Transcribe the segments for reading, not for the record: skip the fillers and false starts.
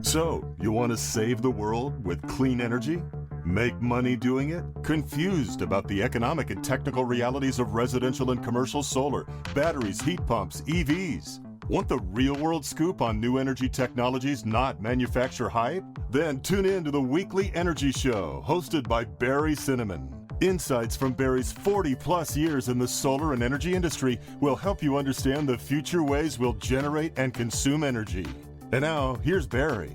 So, you want to save the world with clean energy? Make money doing it? Confused about the economic and technical realities of residential and commercial solar, batteries, heat pumps, EVs? Want the real-world scoop on new energy technologies, not manufacturer hype? Then tune in to the Weekly Energy Show, hosted by Barry Cinnamon. Insights from Barry's 40-plus years in the solar and energy industry will help you understand the future ways we'll generate and consume energy. And now, here's Barry.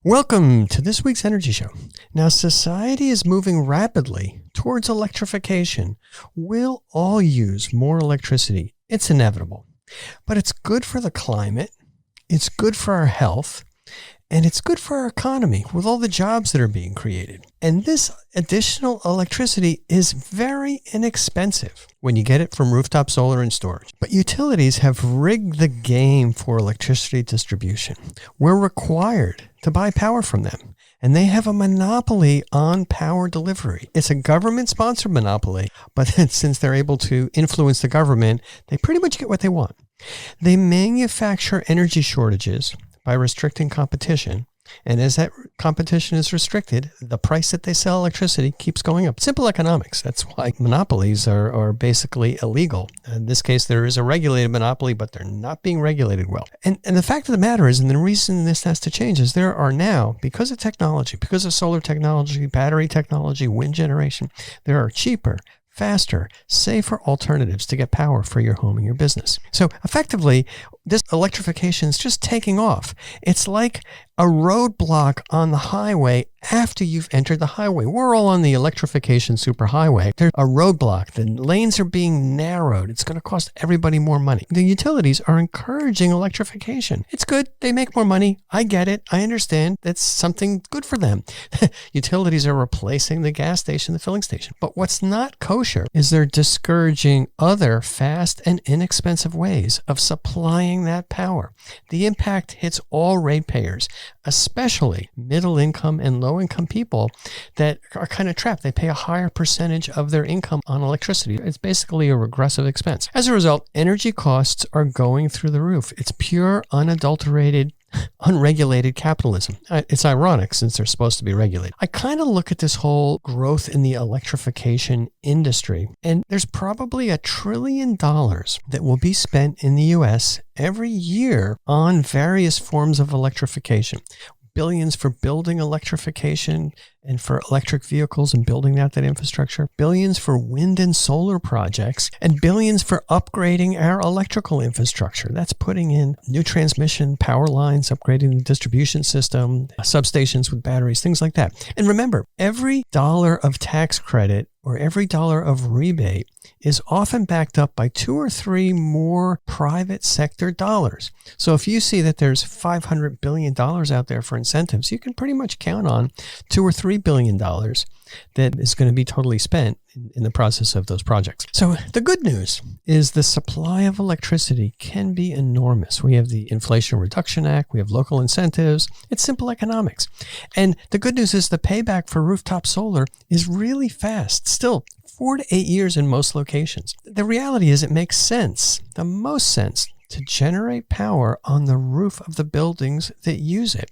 Welcome to this week's Energy Show. Now, society is moving rapidly towards electrification. We'll all use more electricity. It's inevitable. But it's good for the climate, it's good for our health, and it's good for our economy with all the jobs that are being created. And this additional electricity is very inexpensive when you get it from rooftop solar and storage. But utilities have rigged the game for electricity distribution. We're required to buy power from them, and they have a monopoly on power delivery. It's a government-sponsored monopoly, but since they're able to influence the government, they pretty much get what they want. They manufacture energy shortages by restricting competition. And as that competition is restricted, the price that they sell electricity keeps going up. Simple economics. That's why monopolies are basically illegal. In this case, there is a regulated monopoly, but they're not being regulated well. And the fact of the matter is, and the reason this has to change is there are now, because of technology, because of solar technology, battery technology, wind generation, there are cheaper, faster, safer alternatives to get power for your home and your business. So effectively, this electrification is just taking off. It's like a roadblock on the highway after you've entered the highway. We're all on the electrification superhighway. There's a roadblock. The lanes are being narrowed. It's going to cost everybody more money. The utilities are encouraging electrification. It's good. They make more money. I get it. I understand. That's something good for them. Utilities are replacing the gas station, the filling station. But what's not kosher is they're discouraging other fast and inexpensive ways of supplying that power. The impact hits all ratepayers, especially middle income and low income people that are kind of trapped. They pay a higher percentage of their income on electricity. It's basically a regressive expense. As a result, energy costs are going through the roof. It's pure, unadulterated, unregulated capitalism. It's ironic since they're supposed to be regulated. I kind of look at this whole growth in the electrification industry, and there's probably $1 trillion that will be spent in the U.S. every year on various forms of electrification. Billions for building electrification and for electric vehicles and building out that infrastructure, billions for wind and solar projects, and billions for upgrading our electrical infrastructure. That's putting in new transmission power lines, upgrading the distribution system, substations with batteries, things like that. And remember, every dollar of tax credit or every dollar of rebate is often backed up by 2 or 3 more private sector dollars. So if you see that there's $500 billion out there for incentives, you can pretty much count on $2 or $3 billion that is going to be totally spent in the process of those projects. So the good news is the supply of electricity can be enormous. We have the Inflation Reduction Act, we have local incentives. It's simple economics. And the good news is the payback for rooftop solar is really fast. Still 4 to 8 years in most locations. The reality is it makes sense, the most sense, to generate power on the roof of the buildings that use it.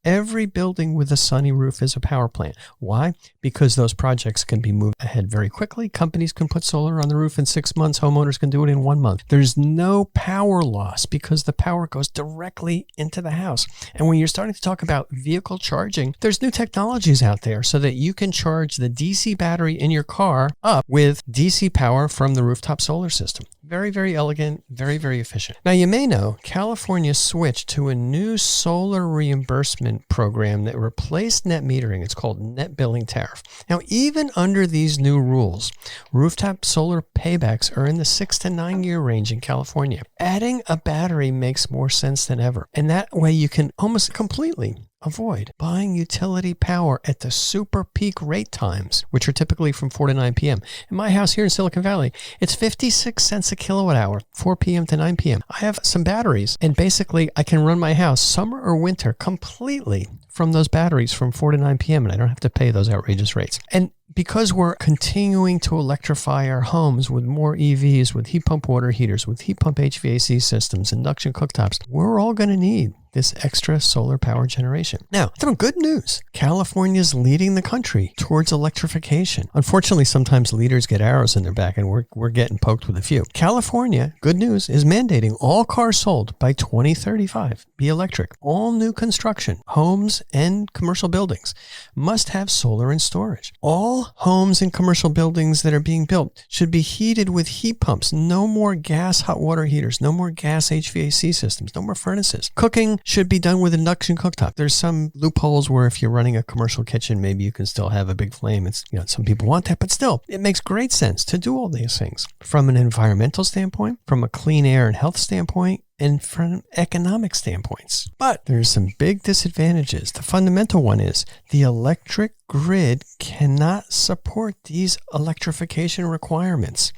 Every building with a sunny roof is a power plant. Why? Because those projects can be moved ahead very quickly. Companies can put solar on the roof in 6 months. Homeowners can do it in 1 month. There's no power loss because the power goes directly into the house. And when you're starting to talk about vehicle charging, there's new technologies out there so that you can charge the DC battery in your car up with DC power from the rooftop solar system. Very, very elegant, very, very efficient. Now, you may know California switched to a new solar reimbursement program that replaced net metering. It's called net billing tariff. Now, even under these new rules, rooftop solar paybacks are in the 6 to 9 year range in California. Adding a battery makes more sense than ever. And that way you can almost completely avoid buying utility power at the super peak rate times, which are typically from 4 to 9 p.m. In my house here in Silicon Valley, it's 56 cents a kilowatt hour, 4 p.m. to 9 p.m. I have some batteries, and basically I can run my house summer or winter completely from those batteries from 4 to 9 p.m. and I don't have to pay those outrageous rates. And because we're continuing to electrify our homes with more EVs, with heat pump water heaters, with heat pump HVAC systems, induction cooktops, we're all going to need this extra solar power generation. Now, some good news. California's leading the country towards electrification. Unfortunately, sometimes leaders get arrows in their back, and we're getting poked with a few. California, good news, is mandating all cars sold by 2035 be electric. All new construction, homes and commercial buildings must have solar and storage. All homes and commercial buildings that are being built should be heated with heat pumps. No more gas hot water heaters, no more gas HVAC systems, no more furnaces. Cooking should be done with induction cooktop. There's some loopholes where if you're running a commercial kitchen, maybe you can still have a big flame. It's, some people want that, but still, it makes great sense to do all these things from an environmental standpoint, from a clean air and health standpoint, and from economic standpoints. But there's some big disadvantages. The fundamental one is the electric grid cannot support these electrification requirements.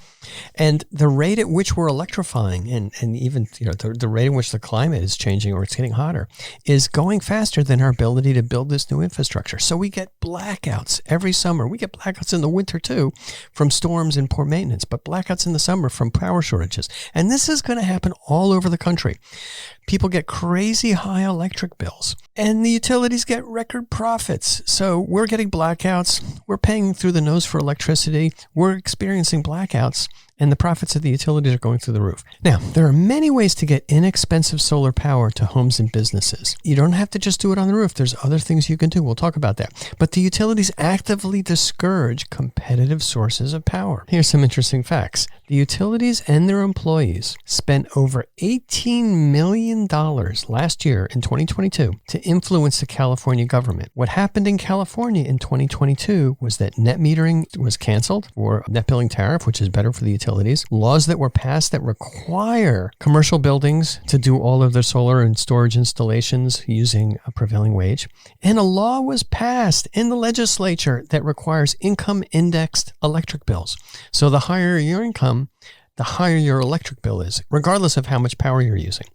And the rate at which we're electrifying and even the rate in which the climate is changing or it's getting hotter is going faster than our ability to build this new infrastructure. So we get blackouts every summer. We get blackouts in the winter too from storms and poor maintenance, but blackouts in the summer from power shortages. And this is going to happen all over the country. People get crazy high electric bills and the utilities get record profits. So we're getting blackouts. We're paying through the nose for electricity. We're experiencing blackouts and the profits of the utilities are going through the roof. Now, there are many ways to get inexpensive solar power to homes and businesses. You don't have to just do it on the roof. There's other things you can do. We'll talk about that. But the utilities actively discourage competitive sources of power. Here's some interesting facts. The utilities and their employees spent over $18 million last year in 2022 to influence the California government. What happened in California in 2022 was that net metering was canceled, or net billing tariff, which is better for the utilities. Laws that were passed that require commercial buildings to do all of their solar and storage installations using a prevailing wage. And a law was passed in the legislature that requires income indexed electric bills. So the higher your income, the higher your electric bill is, regardless of how much power you're using.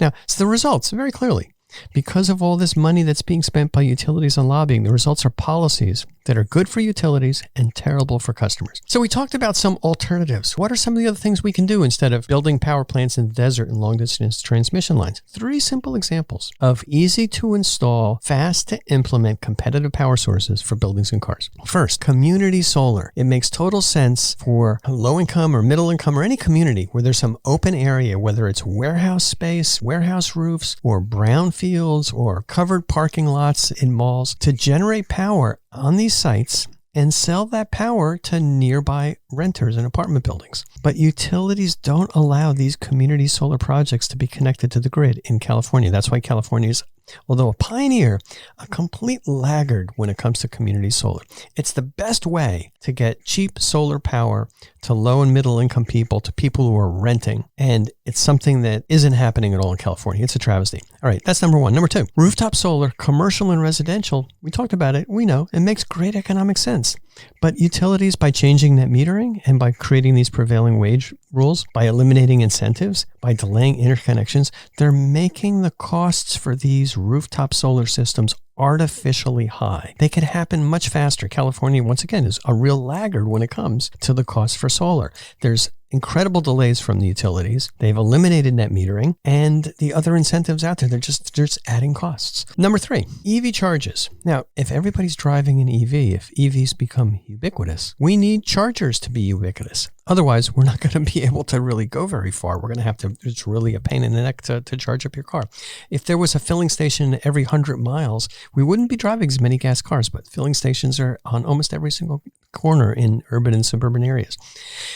Now, so the results, very clearly, because of all this money that's being spent by utilities on lobbying, the results are policies that are good for utilities and terrible for customers. So we talked about some alternatives. What are some of the other things we can do instead of building power plants in the desert and long-distance transmission lines? 3 simple examples of easy to install, fast to implement competitive power sources for buildings and cars. First, community solar. It makes total sense for low income or middle income or any community where there's some open area, whether it's warehouse space, warehouse roofs, or brownfields or covered parking lots in malls, to generate power on these sites and sell that power to nearby renters in apartment buildings. But utilities don't allow these community solar projects to be connected to the grid in California. That's why California is, although a pioneer, a complete laggard when it comes to community solar. It's the best way to get cheap solar power to low and middle income people, to people who are renting. And it's something that isn't happening at all in California. It's a travesty. All right, that's number 1. Number 2, rooftop solar, commercial and residential. We talked about it. We know it makes great economic sense. But utilities, by changing net metering and by creating these prevailing wage rules, by eliminating incentives, by delaying interconnections, they're making the costs for these rooftop solar systems artificially high. They could happen much faster. California, once again, is a real laggard when it comes to the cost for solar. There's incredible delays from the utilities. They've eliminated net metering and the other incentives out there. They're just adding costs. Number 3, EV charges. Now, if everybody's driving an EV, if EVs become ubiquitous, we need chargers to be ubiquitous. Otherwise, we're not going to be able to really go very far. We're going to have to, it's really a pain in the neck to charge up your car. If there was a filling station every 100 miles, we wouldn't be driving as many gas cars, but filling stations are on almost every single corner in urban and suburban areas.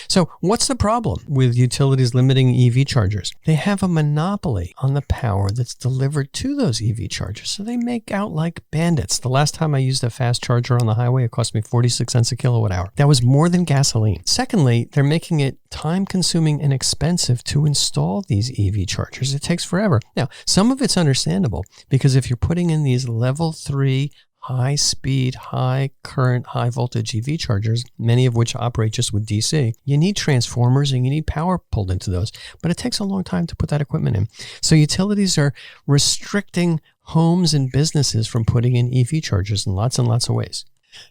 So what's the problem with utilities limiting EV chargers? They have a monopoly on the power that's delivered to those EV chargers. So they make out like bandits. The last time I used a fast charger on the highway, it cost me 46 cents a kilowatt hour. That was more than gasoline. Secondly, they're making it time-consuming and expensive to install these EV chargers. It takes forever. Now, some of it's understandable because if you're putting in these level 3 high speed, high current, high voltage EV chargers, many of which operate just with DC, you need transformers and you need power pulled into those. But it takes a long time to put that equipment in. So utilities are restricting homes and businesses from putting in EV chargers in lots and lots of ways.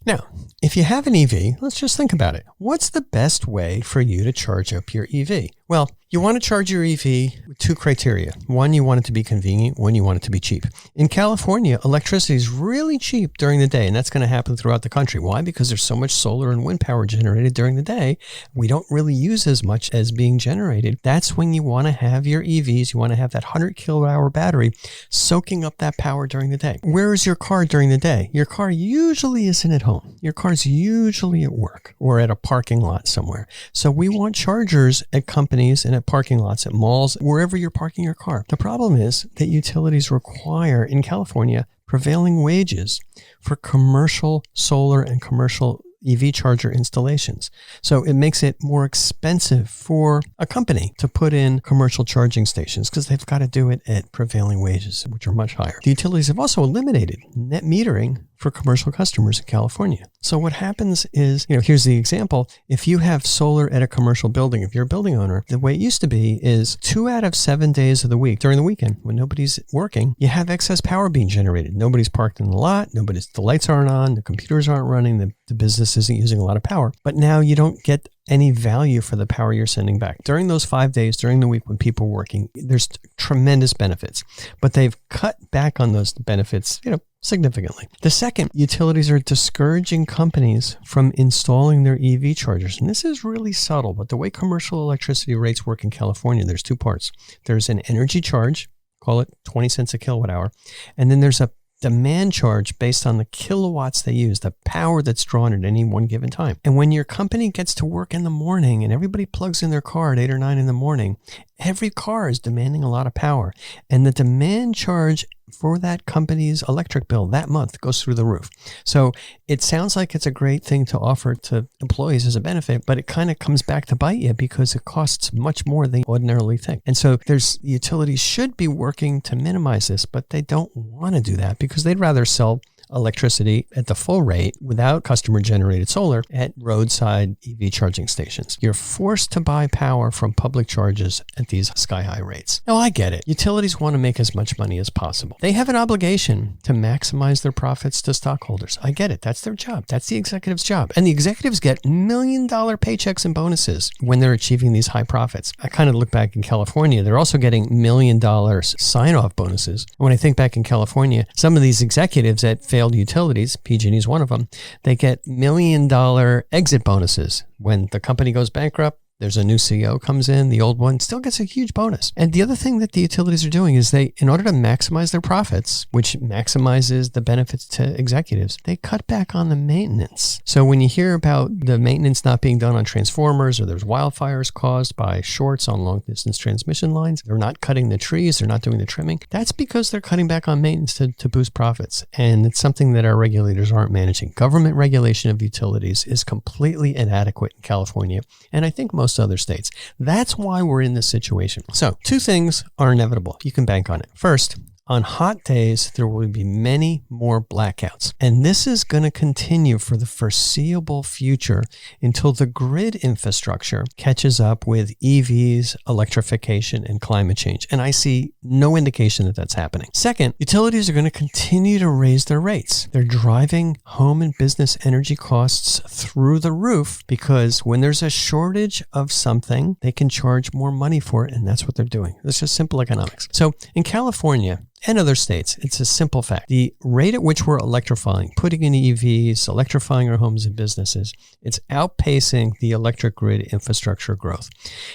Now, if you have an EV, let's just think about it. What's the best way for you to charge up your EV? Well, you want to charge your EV with two criteria. One, you want it to be convenient. One, you want it to be cheap. In California, electricity is really cheap during the day, and that's going to happen throughout the country. Why? Because there's so much solar and wind power generated during the day. We don't really use as much as being generated. That's when you want to have your EVs. You want to have that 100 kilowatt-hour battery soaking up that power during the day. Where is your car during the day? Your car usually isn't at home. Your car's usually at work or at a parking lot somewhere. So we want chargers at companies and at parking lots, at malls, wherever you're parking your car. The problem is that utilities require, in California, prevailing wages for commercial solar and commercial EV charger installations. So it makes it more expensive for a company to put in commercial charging stations because they've got to do it at prevailing wages, which are much higher. The utilities have also eliminated net metering for commercial customers in California. So what happens is, here's the example. If you have solar at a commercial building, if you're a building owner, the way it used to be is 2 out of 7 days of the week during the weekend when nobody's working, you have excess power being generated. Nobody's parked in the lot. The lights aren't on. The computers aren't running. The business isn't using a lot of power. But now you don't get any value for the power you're sending back. During those 5 days, during the week when people are working, there's tremendous benefits. But they've cut back on those benefits, significantly. The second, utilities are discouraging companies from installing their EV chargers. And this is really subtle, but the way commercial electricity rates work in California, there's two parts. There's an energy charge, call it 20 cents a kilowatt hour, and then there's a demand charge based on the kilowatts they use, the power that's drawn at any one given time. And when your company gets to work in the morning and everybody plugs in their car at 8 or 9 in the morning, every car is demanding a lot of power. And the demand charge for that company's electric bill that month goes through the roof. So it sounds like it's a great thing to offer to employees as a benefit, but it kind of comes back to bite you because it costs much more than you ordinarily think. And so utilities should be working to minimize this, but they don't want to do that because they'd rather sell electricity at the full rate without customer-generated solar at roadside EV charging stations. You're forced to buy power from public charges at these sky-high rates. Now, I get it. Utilities want to make as much money as possible. They have an obligation to maximize their profits to stockholders. I get it. That's their job. That's the executive's job. And the executives get million-dollar paychecks and bonuses when they're achieving these high profits. I kind of look back in California. They're also getting million-dollar sign-off bonuses. When I think back in California, some of these executives at failed utilities, PG&E is one of them, they get million-dollar exit bonuses. When the company goes bankrupt, there's a new CEO comes in, the old one still gets a huge bonus. And the other thing that the utilities are doing is in order to maximize their profits, which maximizes the benefits to executives, they cut back on the maintenance. So when you hear about the maintenance not being done on transformers or there's wildfires caused by shorts on long distance transmission lines, they're not cutting the trees, they're not doing the trimming. That's because they're cutting back on maintenance to boost profits. And it's something that our regulators aren't managing. Government regulation of utilities is completely inadequate in California. And I think most other states. That's why we're in this situation. So, two things are inevitable. You can bank on it. First, on hot days, there will be many more blackouts. And this is going to continue for the foreseeable future until the grid infrastructure catches up with EVs, electrification, and climate change. And I see no indication that that's happening. Second, utilities are going to continue to raise their rates. They're driving home and business energy costs through the roof because when there's a shortage of something, they can charge more money for it. And that's what they're doing. It's just simple economics. So in California, and other states, it's a simple fact. The rate at which we're electrifying, putting in EVs, electrifying our homes and businesses, it's outpacing the electric grid infrastructure growth.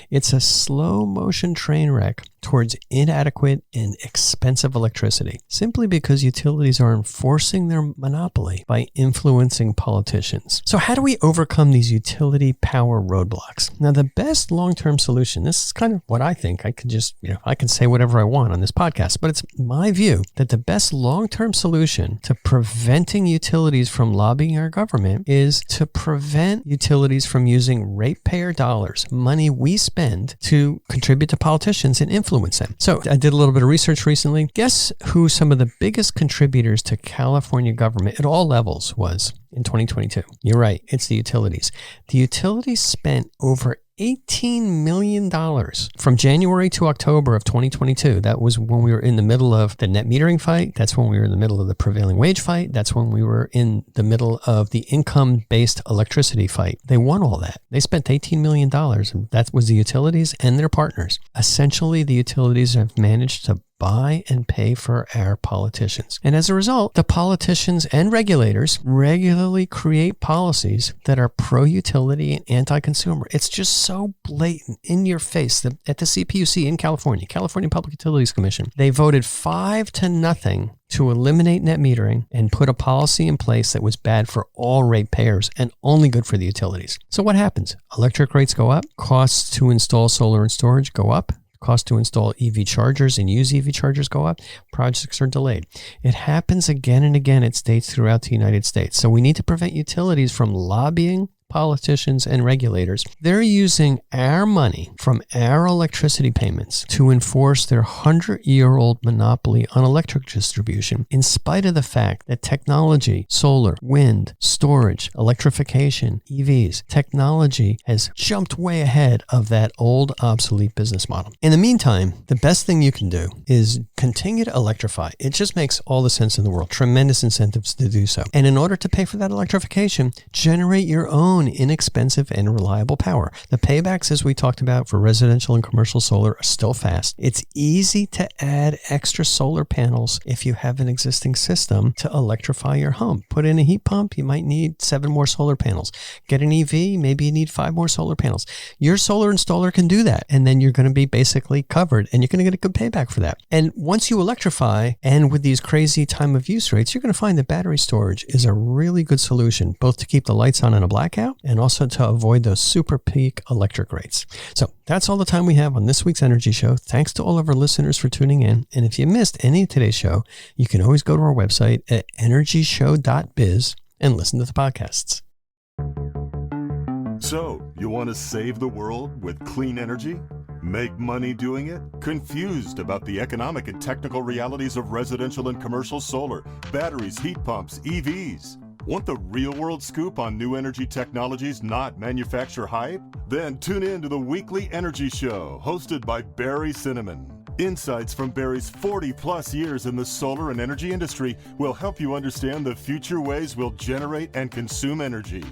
It's a slow motion train wreck towards inadequate and expensive electricity, simply because utilities are enforcing their monopoly by influencing politicians. So how do we overcome these utility power roadblocks? Now, the best long-term solution, this is kind of what I think. I can just, I can say whatever I want on this podcast, but it's my view that the best long-term solution to preventing utilities from lobbying our government is to prevent utilities from using ratepayer dollars, money we spend to contribute to politicians and influence them. So I did a little bit of research recently. Guess who some of the biggest contributors to California government at all levels was in 2022? You're right. It's the utilities. The utilities spent over $18 million from January to October of 2022. That was when we were in the middle of the net metering fight. That's when we were in the middle of the prevailing wage fight. That's when we were in the middle of the income-based electricity fight. They won all that. They spent $18 million, and that was the utilities and their partners. Essentially, the utilities have managed to buy and pay for our politicians. And as a result, the politicians and regulators regularly create policies that are pro-utility and anti-consumer. It's just so blatant, in your face, that at the CPUC in California Public Utilities Commission, they voted 5-0 to eliminate net metering and put a policy in place that was bad for all ratepayers and only good for the utilities. So what happens? Electric rates go up, costs to install solar and storage go up, cost to install EV chargers and use EV chargers go up, projects are delayed. It happens again and again at states throughout the United States. So we need to prevent utilities from lobbying politicians and regulators. They're using our money from our electricity payments to enforce their 100-year-old monopoly on electric distribution, in spite of the fact that technology, solar, wind, storage, electrification, EVs, technology has jumped way ahead of that old obsolete business model. In the meantime, the best thing you can do is continue to electrify. It just makes all the sense in the world. Tremendous incentives to do so. And in order to pay for that electrification, generate your own inexpensive and reliable power. The paybacks, as we talked about for residential and commercial solar, are still fast. It's easy to add extra solar panels if you have an existing system to electrify your home. Put in a heat pump, you might need 7 more solar panels. Get an EV, maybe you need 5 more solar panels. Your solar installer can do that, and then you're going to be basically covered, and you're going to get a good payback for that. And once you electrify, and with these crazy time of use rates, you're going to find that battery storage is a really good solution, both to keep the lights on in a blackout and also to avoid those super peak electric rates. So that's all the time we have on this week's Energy Show. Thanks to all of our listeners for tuning in. And if you missed any of today's show, you can always go to our website at energyshow.biz and listen to the podcasts. So, you want to save the world with clean energy? Make money doing it? Confused about the economic and technical realities of residential and commercial solar, batteries, heat pumps, EVs? Want the real-world scoop on new energy technologies, not manufacturer hype? Then tune in to the weekly Energy Show, hosted by Barry Cinnamon. Insights from Barry's 40-plus years in the solar and energy industry will help you understand the future ways we'll generate and consume energy.